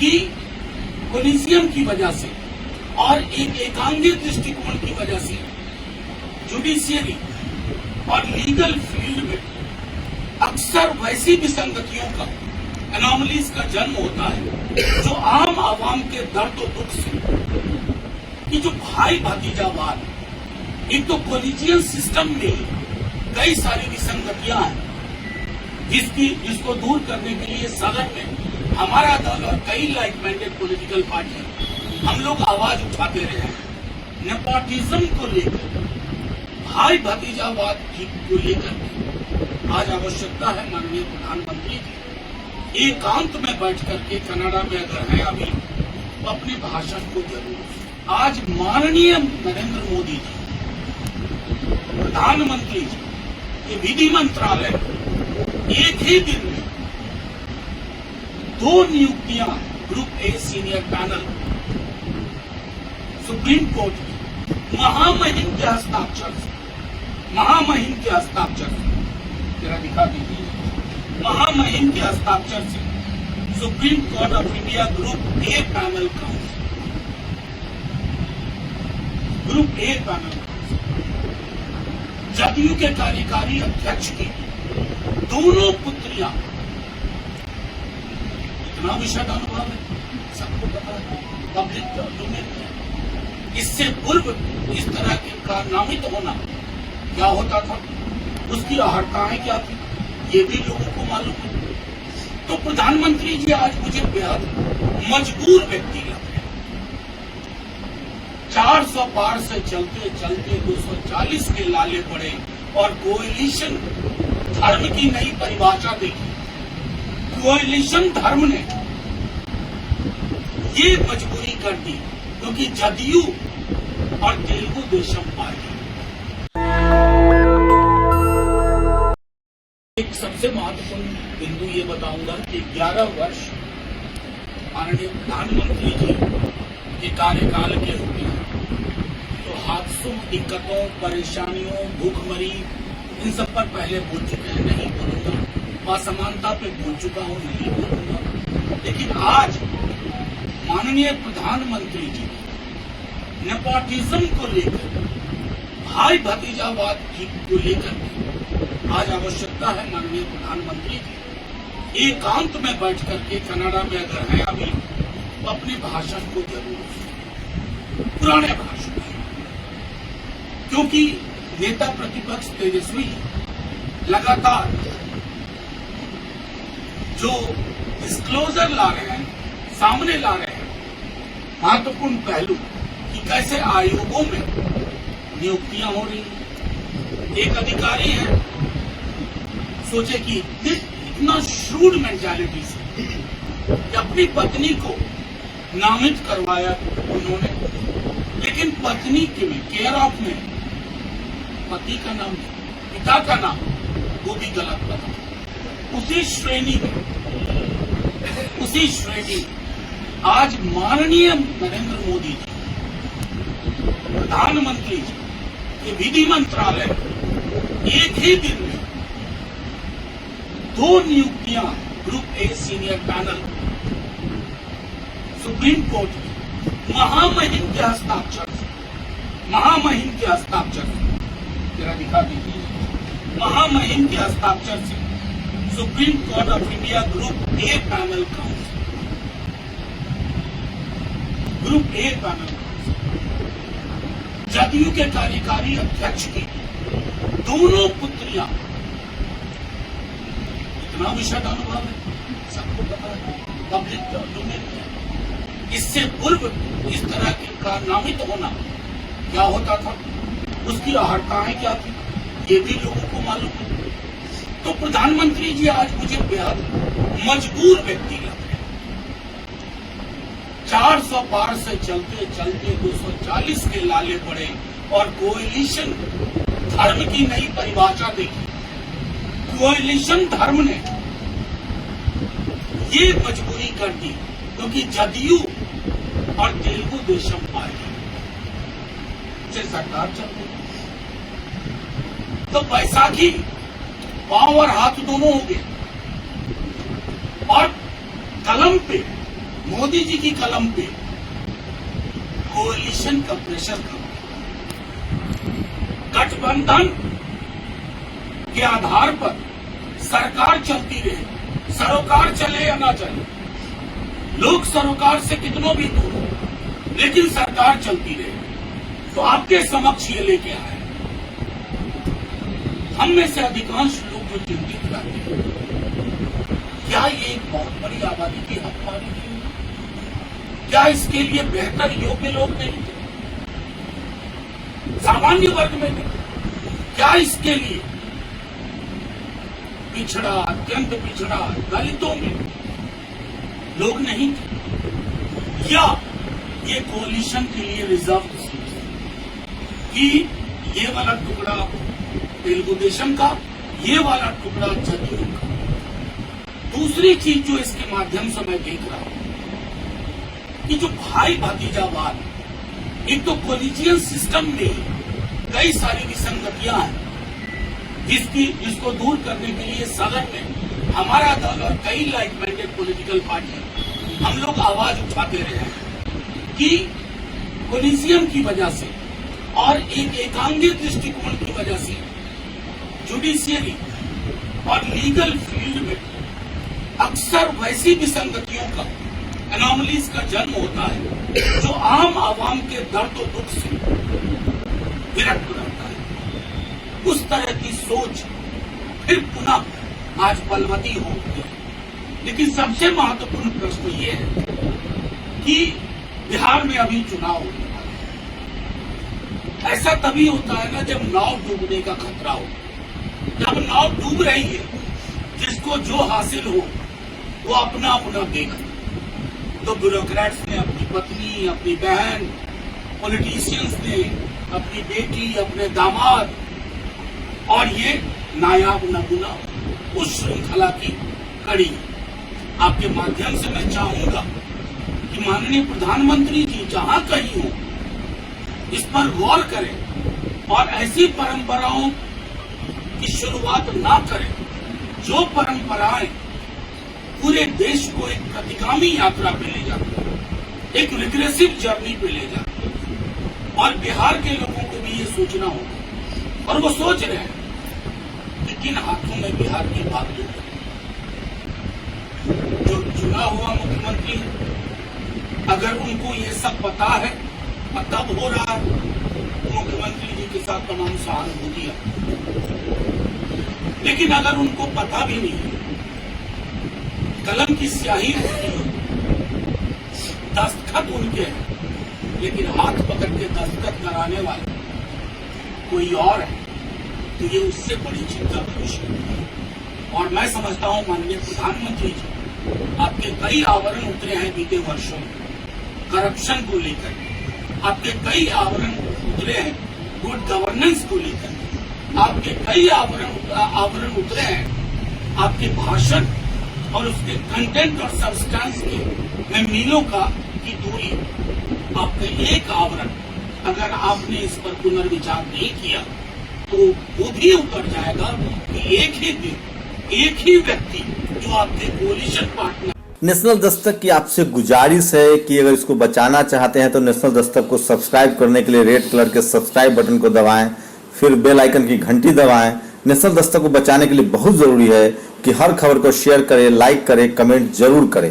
कि कोलिजियम की वजह से और एक एकांगी दृष्टिकोण की वजह से जुडिशियरी और लीगल फील्ड में अक्सर वैसी विसंगतियों का, एनॉमलीज का जन्म होता है जो आम आवाम के दर्द और दुख से, कि जो भाई भतीजावाद, एक तो कोलिजियन सिस्टम में कई सारी विसंगतियां हैं जिसको दूर करने के लिए सदन में हमारा दल और कई लाइक माइंडेड पॉलिटिकल पार्टी हम लोग आवाज उठाते रहे हैं। नेपोटिज्म को लेकर, भाई भतीजावाद को लेकर आज आवश्यकता है माननीय प्रधानमंत्री की एकांत में बैठ करके, कनाडा में अगर है अभी तो अपने भाषण को जरूर आज माननीय नरेंद्र मोदी जी, प्रधानमंत्री जी, ये विधि मंत्रालय एक ही दिन में 2 नियुक्तियां group a senior panel supreme court में महामहिम के हस्ताक्षर से, महामहिम के हस्ताक्षर से, जरा दिखा दीजिए, महामहिम के हस्ताक्षर से supreme court of India group A panel council, group A panel JDU के कार्यकारी अध्यक्ष की दोनों पुत्रियां, इतना विशद अनुभव है, सबको पता है, पब्लिक डोमेन में। इससे पूर्व इस तरह के कारनामे तो होना क्या होता था, उसकी अहर्ताएं क्या थी, ये भी लोगों को मालूम है। तो प्रधानमंत्री जी आज मुझे बेहद मजबूर व्यक्ति लग रहे हैं। 400 पार से चलते चलते 240 के लाले पड़े और कोएलिशन धर्म की नई परिभाषा देखी। कोएलिशन धर्म ने ये मजबूरी कर दी क्योंकि जदयू और तेलुगु देशम पार्टी। एक सबसे महत्वपूर्ण बिंदु ये बताऊंगा कि 11 वर्ष माननीय प्रधानमंत्री जी के कार्यकाल के हो गए, तो हादसों, दिक्कतों, परेशानियों, भूखमरी, इन सब पर पहले बोल चुके हैं, नहीं बोलूंगा। असमानता पे बोल चुका हूं, नहीं बोलूंगा। लेकिन आज माननीय प्रधानमंत्री जी नेपोटिज्म को लेकर, भाई भतीजावाद को लेकर आज आवश्यकता है माननीय प्रधानमंत्री की एकांत में बैठ करके, कनाडा में अगर है अभी तो अपने भाषण को जरूर, पुराने भाषण, क्योंकि नेता प्रतिपक्ष तेजस्वी लगातार जो डिस्क्लोजर ला रहे हैं, सामने ला रहे हैं महत्वपूर्ण पहलू कि कैसे आयोगों में नियुक्तियां हो रही हैं। एक अधिकारी है, सोचे कि इतना श्रूड मेंटालिटी से कि अपनी पत्नी को नामित करवाया उन्होंने, लेकिन पत्नी के में केयर ऑफ में पति का नाम, पिता का नाम वो भी गलत बता। उसी श्रेणी आज माननीय नरेंद्र मोदी जी, प्रधानमंत्री जी, ये विधि मंत्रालय एक ही दिन में 2 नियुक्तियां group a senior panel supreme court में महामहिम के हस्ताक्षर से, महामहिम के हस्ताक्षर से, जरा दिखा दीजिए, महामहिम के हस्ताक्षर से supreme court of India group A panel council, group A panel JDU के कार्यकारी अध्यक्ष की दोनों पुत्रियां, इतना विशद अनुभव है, सबको पता है, पब्लिक डोमेन में। इससे पूर्व इस तरह के कारनामे तो होना क्या होता था, उसकी अहर्ताएं क्या थी, ये भी लोगों को मालूम है। तो प्रधानमंत्री जी आज मुझे बेहद मजबूर व्यक्ति लग रहे हैं। 400 पार से चलते चलते 240 के लाले पड़े और कोएलिशन धर्म की नई परिभाषा देखी। कोएलिशन धर्म ने ये मजबूरी कर दी क्योंकि जदयू और तेलुगु देशम पार्टी से सरकार चल रही। तो बैसाखी पांव और हाथ दोनों हो गए और कलम पे मोदी जी की कलम पे कोalition का प्रेशर कम, गठबंधन के आधार पर सरकार चलती रहे, सरोकार चले या ना चले, लोग सरोकार से कितनों भी दूर हो, लेकिन सरकार चलती रहे। तो आपके समक्ष ये लेके आए। हम में से अधिकांश लोग जो चिंतित रहते हैं, क्या ये एक बहुत बड़ी आबादी की हकदारी नहीं है? क्या इसके लिए बेहतर योग्य लोग नहीं थे? सामान्य वर्ग में नहीं? क्या इसके लिए पिछड़ा, अत्यंत पिछड़ा, दलितों में लोग नहीं थे? या ये कोalition के लिए रिजर्व कि ये वाला टुकड़ा तेलुगु देशम का, ये वाला टुकड़ा जदयू का? दूसरी चीज जो इसके माध्यम से मैं देख रहा हूं कि जो भाई भतीजावाद, एक तो कोलिजियन सिस्टम में कई सारी विसंगतियां हैं, जिसको दूर करने के लिए सदन में हमारा दल और कई लाइक माइंडेड पॉलिटिकल पार्टी हम लोग आवाज उठाते रहे हैं कि कोलिजियम की वजह से और एक एकांगी दृष्टिकोण की वजह से जुडिशियरी और लीगल फील्ड में अक्सर वैसी विसंगतियों का, एनॉमलीज का जन्म होता है जो आम आवाम के दर्द और दुख से विरक्त रहता है। उस तरह की सोच फिर पुनः आज बलवती हो गई है। लेकिन सबसे महत्वपूर्ण प्रश्न ये है कि बिहार में अभी चुनाव होने वाला है। ऐसा तभी होता है ना जब नाव डूबने का खतरा हो। जब नाव डूब रही है, जिसको जो हासिल हो वो अपना अपना देखा। तो ब्यूरोक्रेट्स ने अपनी पत्नी, अपनी बहन, पॉलिटिशियंस ने अपनी बेटी, अपने दामाद, और ये नायाब नमूना उस श्रृंखला की कड़ी। आपके माध्यम से मैं चाहूंगा कि माननीय प्रधानमंत्री जी जहां कहीं हो, इस पर गौर करें और ऐसी परंपराओं की शुरुआत ना करें जो परंपराएं पूरे देश को एक प्रतिगामी यात्रा पे ले जाती है, एक रिग्रेसिव जर्नी पे ले जाती है। और बिहार के लोगों को भी ये सोचना होगा, और वो सोच रहे हैं कि किन हाथों में बिहार की बात है। जो चुना हुआ मुख्यमंत्री है, अगर उनको ये सब पता है और तब हो रहा है, तो मुख्यमंत्री जी के साथ तमाम सहानुभूतियां। लेकिन अगर उनको पता भी नहीं है, कलम की स्याही होती है, दस्तखत उनके हैं, लेकिन हाथ पकड़ के दस्तखत कराने वाले कोई और है, तो ये उससे बड़ी चिंता का विषय है। और मैं समझता हूं माननीय प्रधानमंत्री जी, आपके कई आवरण उतरे हैं बीते वर्षों में करप्शन को लेकर, आपके कई आवरण उतरे हैं गुड गवर्नेंस को लेकर, आपके कई आवरण उतरे हैं आपके भाषण और उसके कंटेंट और सब्सटेंस के में मीलों की दूरी। आपका एक आवरण अगर आपने इस पर पुनर्विचार नहीं किया तो वो भी उतर जाएगा कि एक ही दिन एक ही व्यक्ति जो आपके कोलिशन पार्टनर। नेशनल दस्तक की आपसे गुजारिश है कि अगर इसको बचाना चाहते हैं तो नेशनल दस्तक को सब्सक्राइब करने के लिए रेड कलर के सब्सक्राइब बटन को दबाएं, फिर बेल आइकन की घंटी दबाएं। नेशनल दस्तक को बचाने के लिए बहुत जरूरी है कि हर खबर को शेयर करें, लाइक करें, कमेंट जरूर करें।